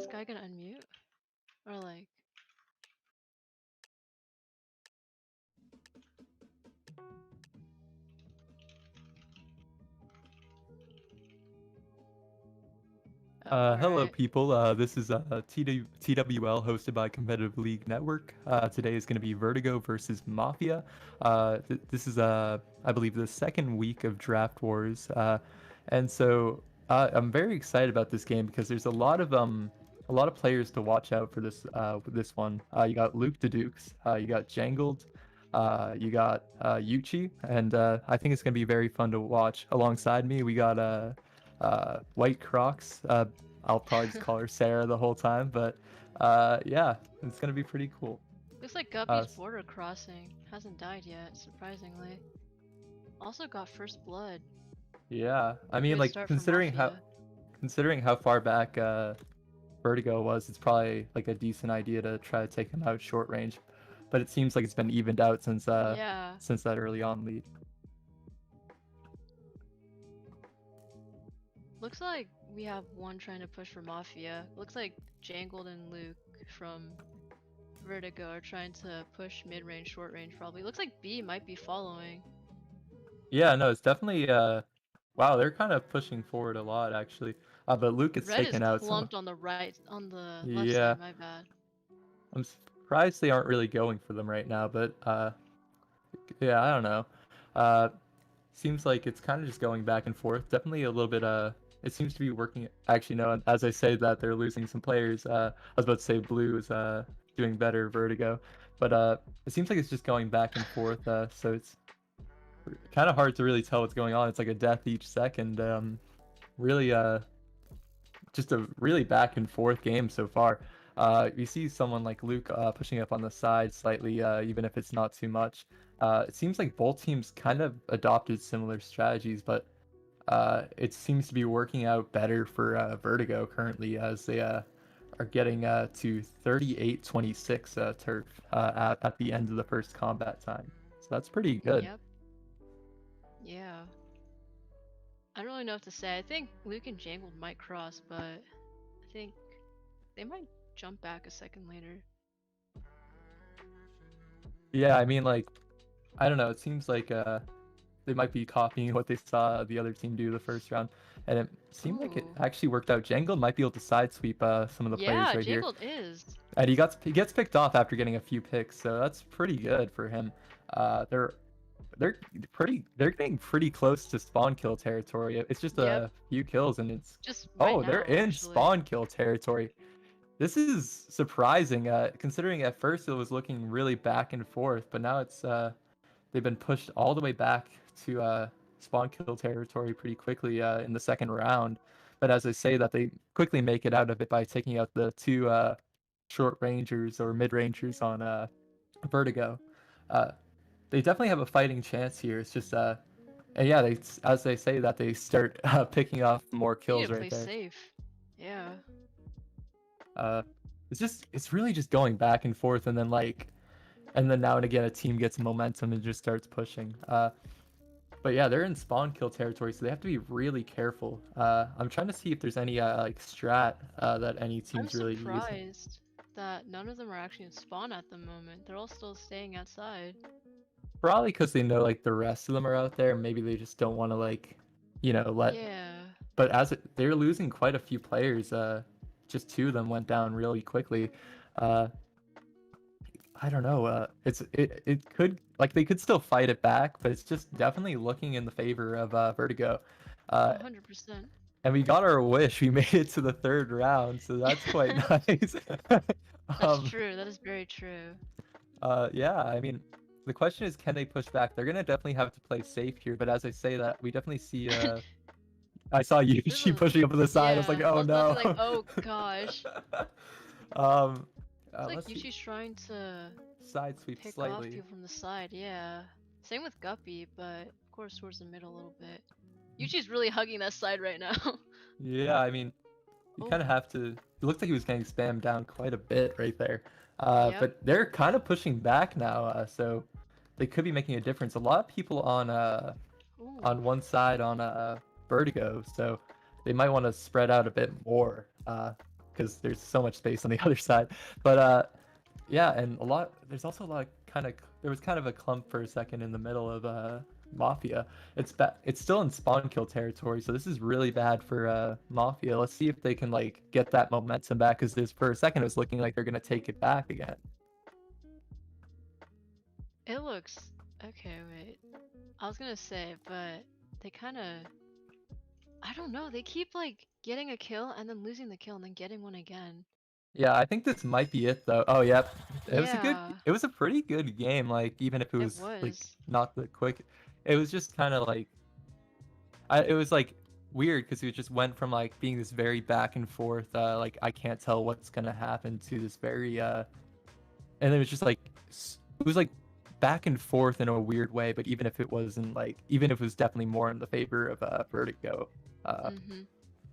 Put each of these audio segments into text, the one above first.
this guy gonna unmute? Or like... Hello, Alright. people. This is TWL hosted by Competitive League Network. Today is going to be Vertigo versus Mafia. This is, I believe, the second week of Draft Wars, and so I'm very excited about this game because there's a lot of players to watch out for this one. You got Luke the Dukes, you got Jangled, you got Yuchi, and I think it's going to be very fun to watch. Alongside me, we got White Crocs. I'll probably just call her Sarah the whole time, but yeah, it's gonna be pretty cool. Looks like Guppy's border crossing. Hasn't died yet, surprisingly. Also got first blood. Yeah, I mean, Good like start for Mafia. considering how far back Vertigo was, it's probably like a decent idea to try to take him out short range. But it seems like it's been evened out since Yeah. since that early on lead. Looks like we have one trying to push for Mafia. Looks like Jangled and Luke from Vertigo are trying to push mid-range, short range probably. Looks like B might be following. Yeah, no, it's definitely wow, they're kind of pushing forward a lot actually. But Luke gets Red is taken out some. clumped on the right, on the left Yeah, side, my bad. I'm surprised they aren't really going for them right now, but yeah, I don't know. Uh, seems like it's kind of just going back and forth. Definitely a little bit. It seems to be working. Actually, no. As I say that, they're losing some players. I was about to say Blue is doing better, Vertigo, but it seems like it's just going back and forth. So it's kind of hard to really tell what's going on. It's like a death each second. Really, just a really back and forth game so far. You see someone like Luke pushing up on the side slightly, even if it's not too much. It seems like both teams kind of adopted similar strategies, but it seems to be working out better for Vertigo currently as they are getting to 38-26 turf at the end of the first combat time. So that's pretty good. Yep. Yeah. I don't really know what to say. I think Luke and Jangled might cross, but I think they might jump back a second later. Yeah, I mean, like, I don't know. It seems like they might be copying what they saw the other team do the first round, and it seemed like it Ooh. actually worked out. Jangled might be able to side sweep some of the players right here. Jangled is. And he gets picked off after getting a few picks, so that's pretty good for him. They're getting pretty close to spawn kill territory. It's just a few kills and it's just right now, they're in actually. spawn kill territory. This is surprising, considering at first it was looking really back and forth, but now it's they've been pushed all the way back to spawn kill territory pretty quickly in the second round. But as I say that, they quickly make it out of it by taking out the two short rangers or mid rangers on Vertigo. They definitely have a fighting chance here. It's just and yeah, as they say that, they start picking off more kills right there. Safe. Yeah. It's really just going back and forth, and then now and again a team gets momentum and just starts pushing. But yeah, they're in spawn kill territory, so they have to be really careful. I'm trying to see if there's any like strat that any team's really using. I'm surprised that none of them are actually in spawn at the moment. They're all still staying outside. Probably because they know like the rest of them are out there, and maybe they just don't want to like, let. Yeah. But they're losing quite a few players. Just two of them went down really quickly. I don't know. It could, like, they could still fight it back, but it's just definitely looking in the favor of Vertigo. 100%. And we got our wish. We made it to the third round, so that's quite nice. That's true. That is very true. Yeah, I mean, the question is, can they push back? They're gonna definitely have to play safe here, but as I say that, we definitely see. I saw Yuchi pushing up to the side. I was like, oh no. Like, oh gosh. It's like Yuchi's trying to side sweep pick slightly. off people from the side, yeah. Same with Guppy, but of course towards the middle a little bit. Yuchi's really hugging that side right now. Yeah, I mean, you kind of have to. It looked like he was getting spammed down quite a bit right there. But they're kind of pushing back now, so they could be making a difference. A lot of people on one side on Vertigo, so they might want to spread out a bit more. because there's so much space on the other side. But yeah, and there's also a lot of there was kind of a clump for a second in the middle of Mafia. It's still in spawn kill territory, so this is really bad for Mafia. Let's see if they can like get that momentum back, because this for a second it was looking like they're gonna take it back again. It looks okay. Wait, I was gonna say, but they kind of, I don't know. They keep like getting a kill and then losing the kill and then getting one again. Yeah, I think this might be it though. Oh, yep. Yeah, It was a pretty good game, like even if it it was like was. not the quick. It was just kind of like it was like weird because it just went from like being this very back and forth, like I can't tell what's gonna happen, to this very and it was just like it was like back and forth in a weird way. But even if it wasn't like, even if it was definitely more in the favor of Vertigo, uh, Mhm.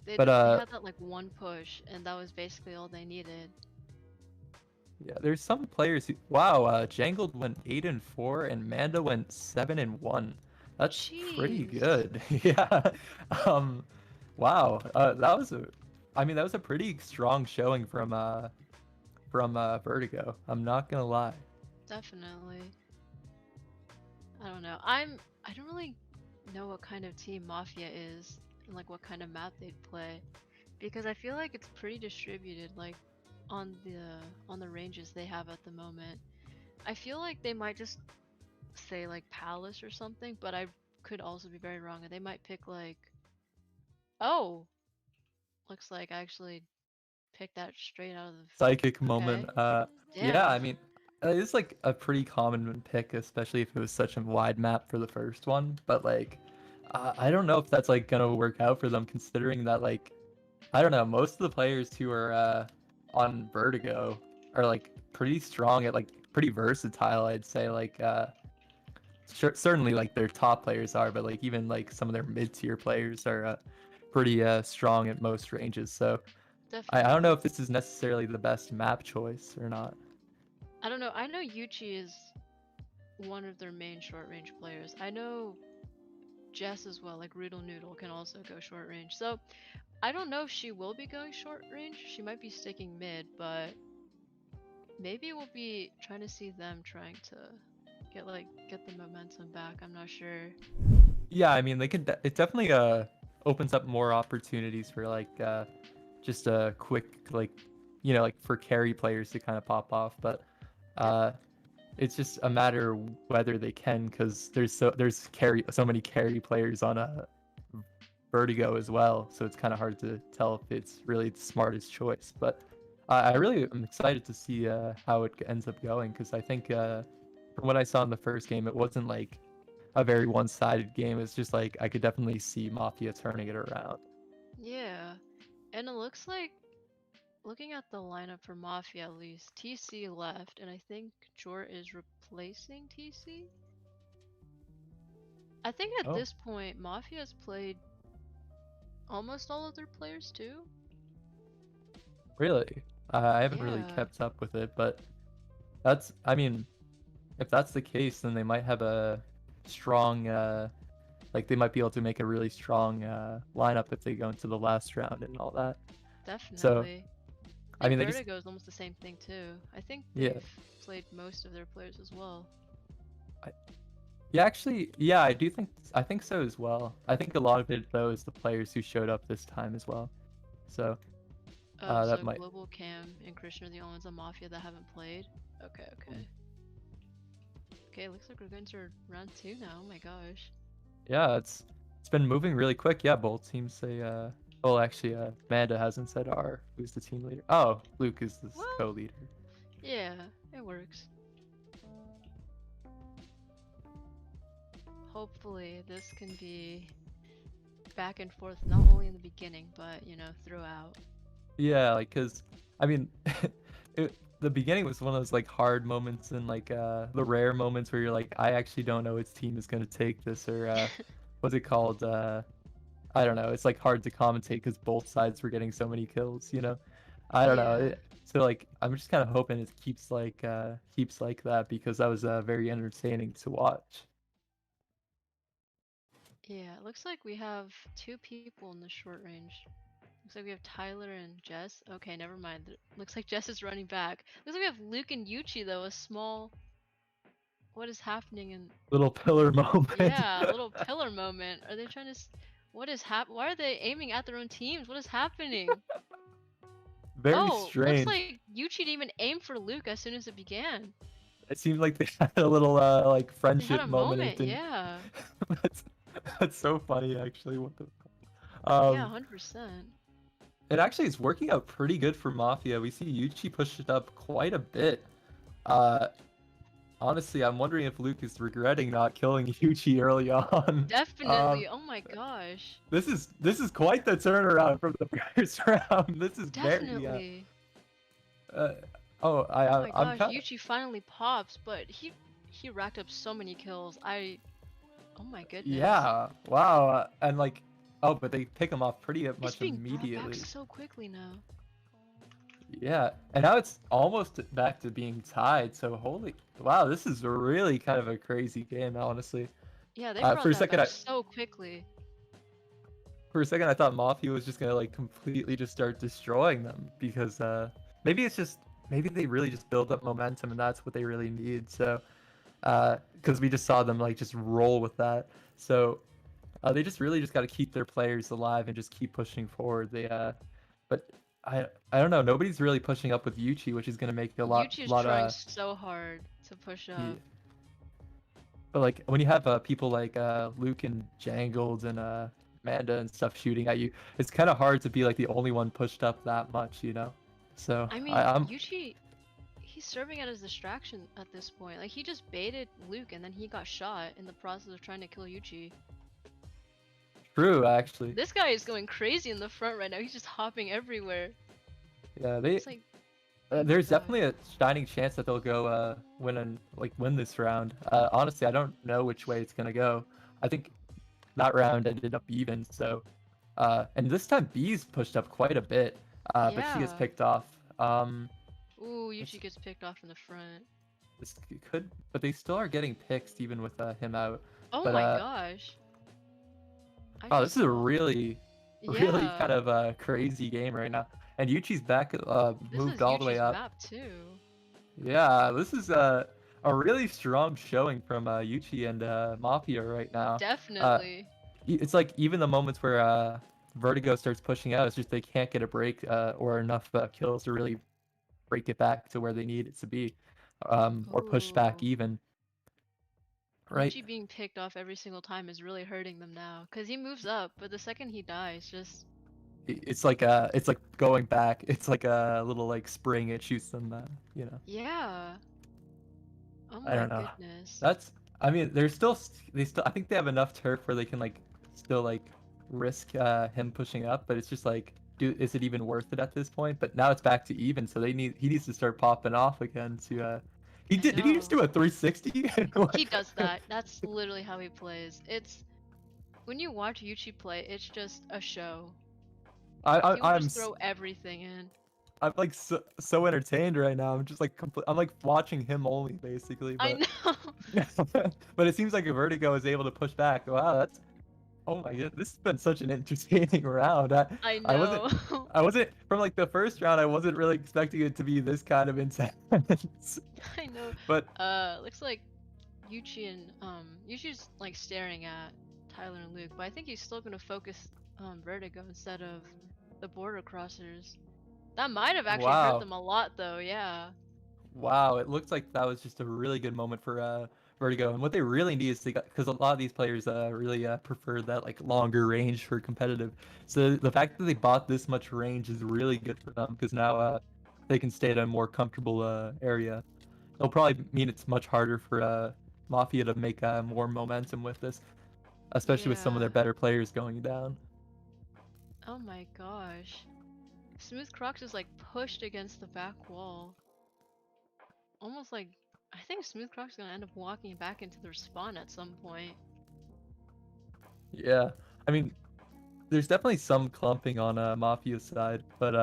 They but just they had that like one push and that was basically all they needed. yeah, there's some players who, wow, Jangled went 8-4 and Manda went 7-1. That's pretty Jeez. good. Yeah. Um, wow. That was I mean, that was a pretty strong showing from Vertigo. I'm not gonna lie. Definitely. I don't know. I don't really know what kind of team Mafia is and like what kind of map they'd play because I feel like it's pretty distributed like on the ranges they have at the moment. I feel like they might just say like Palace or something, but I could also be very wrong and they might pick like, oh, looks like I actually picked that straight out of Psychic the moment. okay. Yeah, Damn. I mean, it's like a pretty common pick, especially if it was such a wide map for the first one. But like, I don't know if that's like gonna work out for them, considering that like, I don't know, most of the players who are on Vertigo are like pretty strong at like pretty versatile, I'd say. Like, certainly like their top players are, but like even like some of their mid-tier players are pretty strong at most ranges. So I don't know Definitely. if this is necessarily the best map choice or not. I don't know. I know Yuchi is one of their main short range players. I know Jess as well, like Riddle Noodle can also go short range. So I don't know if she will be going short range. She might be sticking mid, but maybe we'll be trying to see them trying to get the momentum back. I'm not sure. Yeah, I mean they could. It definitely opens up more opportunities for like just a quick like, like for carry players to kind of pop off. But Yep, uh it's just a matter of whether they can, because there's so many carry players on a Vertigo as well, so it's kind of hard to tell if it's really the smartest choice. But I really am excited to see how it ends up going, because I think from what I saw in the first game, it wasn't like a very one-sided game. It's just like I could definitely see Mafia turning it around. yeah. And it looks like looking at the lineup for Mafia at least, TC left, and I think Jor is replacing TC. I think at Oh, this point, Mafia has played almost all of their players too. really? I haven't really Yeah, kept up with it, but I mean, if that's the case, then they might have a strong, like they might be able to make a really strong lineup if they go into the last round and all that. So, definitely. I I think mean, they just, Vertigo is almost the same thing too. I think yeah, they've played most of their players as well. I, yeah, actually, yeah, I think so as well. I think a lot of it though is the players who showed up this time as well. So, Oh, that so might. Global Cam and Christian are the only ones on Mafia that haven't played? Okay, okay. Okay, looks like we're going to round two now. Oh my gosh. Yeah, it's been moving really quick. Yeah, both teams say well, actually, Amanda hasn't said R, who's the team leader. Oh, Luke is the Well, co-leader. yeah, it works. Hopefully, this can be back and forth not only in the beginning, but throughout. Yeah, like, cause I mean, the beginning was one of those like hard moments, and like the rare moments where you're like, I actually don't know which team is gonna take this, or what's it called? I don't know. It's like hard to commentate because both sides were getting so many kills. I don't know. Yeah, So like, I'm just kind of hoping it keeps like that, because that was very entertaining to watch. yeah. It looks like we have two people in the short range Looks like we have Tyler and Jess. Okay, never mind. Looks like Jess is running back. Looks like we have Luke and Yuchi though. A small. What is happening in? Little pillar moment. Yeah, a little pillar moment. Are they trying to? What is Why are they aiming at their own teams? What is happening? Very Oh, looks strange. like Yuchi didn't even aim for Luke as soon as it began. It seemed like they had a little like They had friendship a moment, and it moment, didn't. yeah. that's, that's so funny, actually. What the? Yeah, Um, 100%. it actually is working out pretty good for Mafia. We see Yuchi push it up quite a bit. Uh, Honestly, I'm wondering if Luke is regretting not killing Yuchi early on. Definitely. Oh my gosh. This is quite the turnaround from the first round. This is very Definitely. uh oh Oh my I'm gosh, kind Yuchi finally pops, but he racked up so many kills. Oh my goodness. yeah, wow, and like, oh, but they pick him off pretty It's much being brought back immediately. so quickly now. Yeah, and now it's almost back to being tied. So holy, wow, this is really kind of a crazy game, honestly. Yeah, they brought For a that second, back so quickly. I thought Mafia was just gonna like completely just start destroying them because maybe it's just maybe they really just build up momentum and that's what they really need. So because we just saw them like just roll with that. So they just really just got to keep their players alive and just keep pushing forward. But I don't know. Nobody's really pushing up with Yuchi, which is gonna make a Yuchi is lot trying of so hard to push yeah. up. But like when you have people like Luke and Jangled and Amanda and stuff shooting at you, it's kind of hard to be like the only one pushed up that much, you know. So I I, mean, I'm Yuchi, he's serving as a distraction at this point. Like, he just baited Luke and then he got shot in the process of trying to kill Yuchi. true actually. This guy is going crazy in the front right now. He's just hopping everywhere. Yeah, It's like, oh my there's god. definitely a shining chance that they'll go win this round. Honestly, I don't know which way it's gonna go. I think that round ended up even. So and this time B's pushed up quite a bit, but she gets Yeah. picked off. Ooh, It's, Yuchi gets picked off in the front. this could, but they still are getting picks even with him out. Oh But my gosh. I oh, this just is a saw. really Yeah. kind of a crazy game right now. And Yuchi's back, This moved is all the way Yuchi's up. map too. Yeah, this is a really strong showing from Yuchi and Mafia right now. Uh, Definitely. it's like even the moments where Vertigo starts pushing out, it's just they can't get a break or enough kills to really break it back to where they need it to be, or push back Ooh. even. Right? Yuchi being picked off every single time is really hurting them now. Cause he moves up, but the second he dies, just It's like going back. It's like a little like spring. It shoots them. You know. yeah. Oh I my don't know. goodness. That's. I mean, they still. I think they have enough turf where they can like still like risk him pushing up, but it's just like, is it even worth it at this point? But now it's back to even, so he needs to start popping off again to. I Did he just know. do a 360? He does that. That's literally how he plays. It's when you watch Yuchi play, it's just a show. He will just throw everything in. I'm like so entertained right now. I'm just like I'm like watching him only basically, I but know. but it seems like a Vertigo is able to push back. Wow, that's oh my god, this has been such an entertaining round. I I wasn't know. I wasn't from like the first round. I wasn't really expecting it to be this kind of intense. I know. But Looks like Yuchi and Yuchi's like staring at Tyler and Luke, but I think he's still gonna focus on Vertigo instead of the border crossers. That might have actually hurt wow, them a lot though, yeah. wow, it looks like that was just a really good moment for Vertigo. And what they really need is to, because a lot of these players really prefer that like longer range for competitive. So the fact that they bought this much range is really good for them because now they can stay at a more comfortable area. It'll probably mean it's much harder for Mafia to make more momentum with this, especially with some of Yeah. their better players going down. Oh my gosh. Smooth Crocs is like pushed against the back wall. Almost like I think Smooth Crocs is gonna end up walking back into their spawn at some point. Yeah, I mean, there's definitely some clumping on Mafia's side, but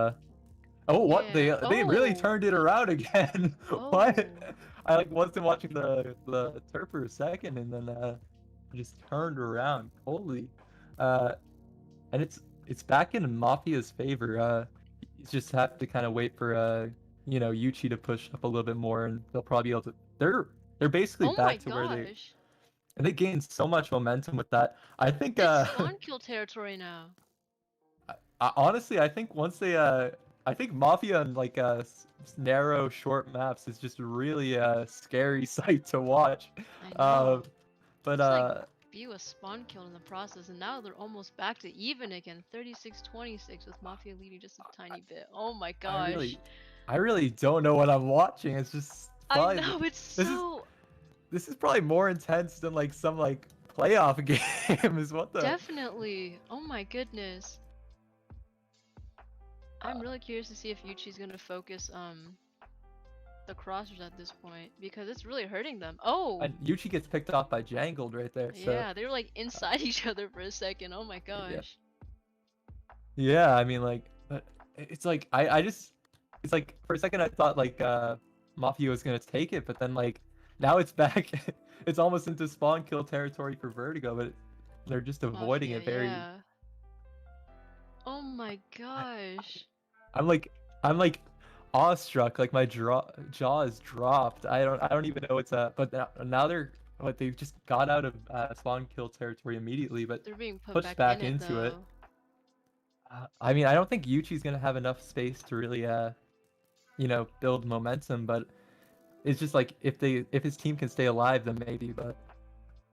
oh, what Yeah. they really Oh. turned it around again. What? Oh. I like wasn't watching the turf for a second and then just turned around. Holy. Uh and it's it's back in Mafia's favor. You just have to kind of wait for Yuchi to push up a little bit more, and they'll probably be able to. They're basically Oh my back to where they gosh. and they gained so much momentum with that. I think It's spawn kill territory now. honestly, I think once they I think Mafia and like narrow short maps is just really a scary sight to watch. I Uh, know. but It's like view a spawn kill in the process, and now they're almost back to even again. 36-26 with Mafia leading just a tiny bit. Oh my I gosh. really don't know what I'm watching. It's just I probably know, it's this is so this is probably more intense than like some like playoff game is what the definitely. Oh my goodness. I'm really curious to see if Yuchi's gonna focus the crossers at this point because it's really hurting them. Oh, and Yuchi gets picked off by Jangled right there. So yeah, they were like inside each other for a second. Oh my yeah, gosh. yeah. I mean like, but it's like I just it's like for a second I thought like Mafia was gonna take it, but then like now it's back. It's almost into spawn kill territory for Vertigo, but they're just avoiding Mafia, it very. yeah. Oh my gosh. I'm like I'm like awestruck. Like my jaw is dropped. I don't even know what's up. But now they're what they just got out of spawn kill territory immediately, but They're being put pushed back in back it into it. though. I mean, I don't think Yuchi's gonna have enough space to really build momentum. But it's just like if his team can stay alive, then maybe. But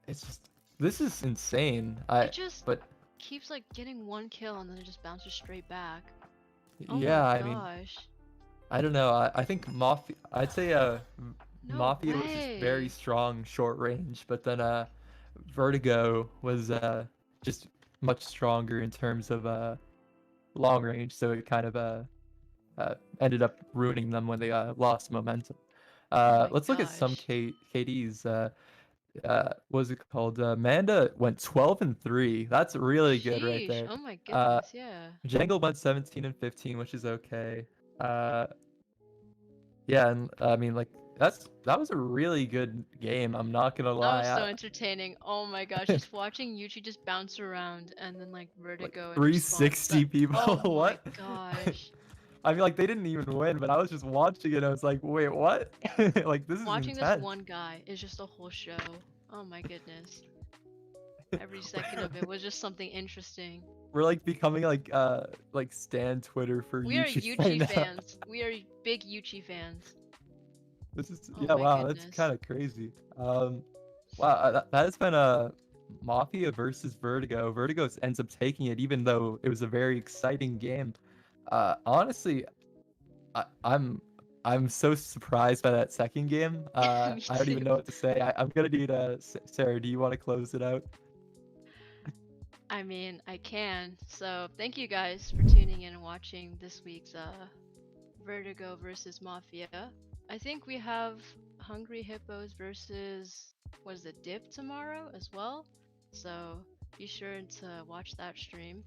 it's just this is insane. It just But keeps like getting one kill and then it just bounces straight back. Oh my yeah, I mean. gosh. I don't know. I think Mafia. I'd say No Mafia was just very way. strong short range, but then Vertigo was just much stronger in terms of long range. So it kind of ended up ruining them when they lost momentum. Oh my Let's look at some gosh. KDs. What was it called? Manda went 12-3. That's really good right Sheesh. there. Oh my Uh, goodness, yeah. Jangle went 17-15, which is okay. Uh, Yeah, and I mean, like that was a really good game. I'm not gonna That lie. was so entertaining. Oh my gosh, just watching Yuchi just bounce around and then like Like Vertigo and response. 360 people. Oh my What? gosh. I mean, like they didn't even win, but I was just watching it. I was like, wait, what? Like this is Watching this intense. one guy is just a whole show. Oh my goodness. Every second of it was just something interesting. We're like becoming like stan Twitter for We are YouTube right Yuchi now. fans. We are big Yuchi fans. This is Oh yeah, my wow, that's goodness. kind of crazy. Wow, that has been a Mafia versus Vertigo. Vertigo ends up taking it, even though it was a very exciting game. Honestly, I'm so surprised by that second game. Me I don't too. even know what to say. I'm gonna need Sarah. Do you want to close it out? I mean, I can. So, thank you guys for tuning in and watching this week's Vertigo versus Mafia. I think we have Hungry Hippos versus Dip tomorrow as well. So, be sure to watch that stream.